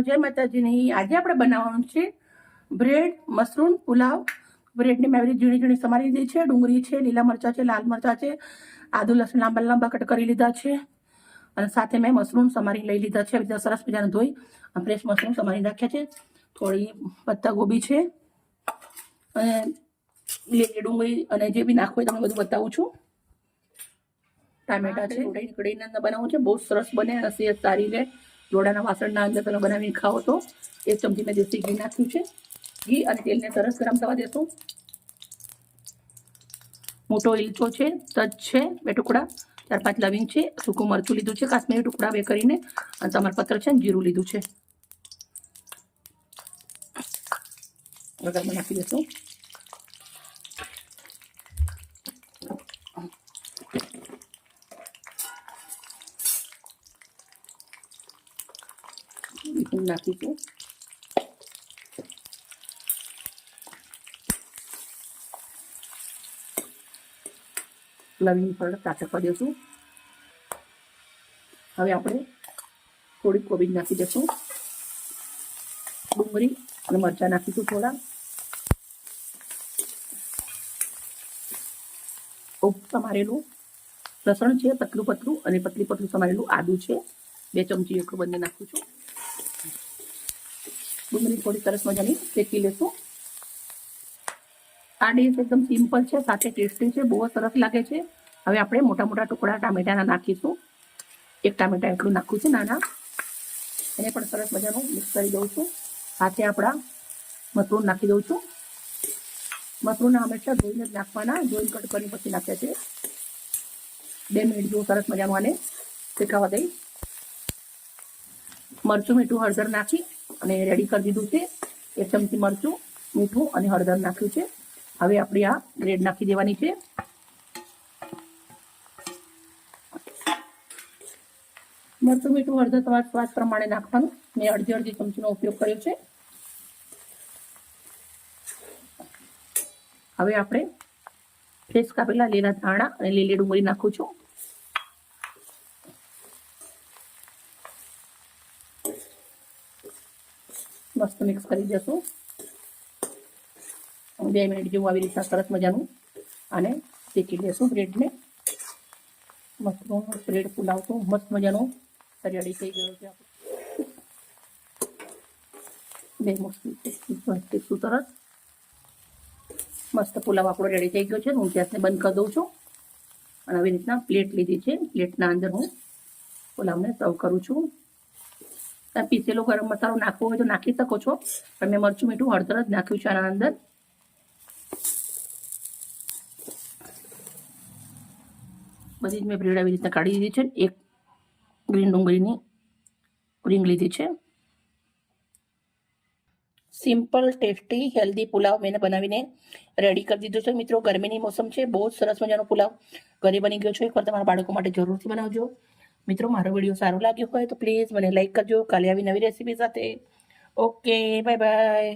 જય માતાજીની. આજે આપણે બનાવવાનું છે બ્રેડ મશરૂમ પુલાવ. બ્રેડને મેં આવી ઝીણી ઝીણી સમારી લીધી છે. ડુંગળી છે, લીલા મરચાં છે, લાલ મરચાં છે, આદુ લસણ લાંબા લાંબા કટ કરી લીધા છે અને સાથે મેં મશરૂમ સમારી લઈ લીધા છે. આવી સરસ મજાને ધોઈ અને ફ્રેશ મશરૂમ સમારી રાખ્યા છે. થોડી પત્તા ગોબી છે અને લીલી ડુંગળી અને જે બી નાખવું હોય તમને બધું બતાવું છું. ટામેટા છે. કઢીની અંદર બનાવવું છે. બહુ સરસ બને અને સેહત સારી રહે. લોડાના વાસણના અંદર તમે બનાવીને ખાઓ તો. 1 ચમચી મેં દેશી ઘી નાખ્યું છે. ઘી અને તેલને સરસ ગરમ થવા દેશું. મોટો ઇલચો છે, તજ છે 2 ટુકડા, 4-5 લવિંગ છે, સૂકું મરચું લીધું છે કાશ્મીરી ટુકડા 2 કરીને અને તમાલપત્ર છે, જીરું લીધું છે. વઘારમાં નાખી દઈશું. નાખીશું. લવિંગ પર કાચકવા દઈશું. હવે આપણે થોડી કોબીજ નાખી દઈશું. ડુંગળી અને મરચાં નાખીશું થોડા. સમારેલું લસણ છે પતલું પતલું અને પતલી પતલું સમારેલું આદુ છે 2 ચમચી એટલું બંને નાખું છું. ડુંગળી થોડી સરસ મજાની શેકી લેશું. આ ડીશ એકદમ સિમ્પલ છે, સાથે ટેસ્ટી છે, બહુ સરસ લાગે છે. હવે આપણે મોટા મોટા ટુકડા ટામેટાના નાખીશું. 1 ટામેટા એટલું નાખું છું નાના. એને પણ સરસ મજાનું મિક્સ કરી દઉં છું. સાથે આપણા મશરૂમ નાખી દઉં છું. મશરૂમના હંમેશા ધોઈને જ નાખવાના, ધોઈને કટ કરી પછી નાખ્યા છે. 2 મિનિટ જેવું સરસ મજાનું આને શેકાવા દઈ. મરચું, મીઠું, હળદર નાખી અને રેડી કરી દીધું છે. 1 ચમચી મરચું, મીઠું અને હળદર નાખ્યું છે. હવે આપણે આ બ્રેડ નાખી દેવાની છે. મરચું, મીઠું, હળદર તમારા સ્વાદ પ્રમાણે નાખવાનું. મેં અડધી ચમચીનો ઉપયોગ કર્યો છે. હવે આપણે ફ્રેશ કાપેલા લીલા ધાણા અને લીલી ડુંગળી નાખું છું. મસ્ત મિક્સ કરી દેશું. 2 મિનિટ જેવું આવી રીતના સરસ મજાનું આને શેકી લેશું બ્રેડને. મશરૂમ બ્રેડ પુલાવ તો મસ્ત મજાનો રેડી થઈ ગયો છે. સરસ મસ્ત પુલાવ આપણો રેડી થઈ ગયો છે. હું ગેસને બંધ કરી દઉં છું અને આવી રીતના પ્લેટ લીધી છે. પ્લેટના અંદર હું પુલાવને સર્વ કરું છું. તમે પીસેલો ગરમ મસાલો નાખવો હોય તો નાખી શકો છો, પણ મેં મરચું, મીઠું, હળદર જ નાખ્યું છે આના અંદર. બધી જ મેં બ્રેડ આવી રીતના કાઢી દીધી છે. 1 ગ્રીન ડુંગળીની રીંગ લીધી છે. સિમ્પલ ટેસ્ટી હેલ્ધી પુલાવ મેં બનાવીને રેડી કરી દીધો છે. મિત્રો, ગરમીની મોસમ છે, બહુ જ સરસ મજાનો પુલાવ ઘરે બની ગયો છે. એકવાર તમારા બાળકો માટે જરૂરથી બનાવજો. મિત્રો, મારો વિડીયો સારો લાગ્યો હોય તો પ્લીઝ મને લાઈક કરજો. કાલે આવી નવી રેસીપી સાથે. Okay, bye bye.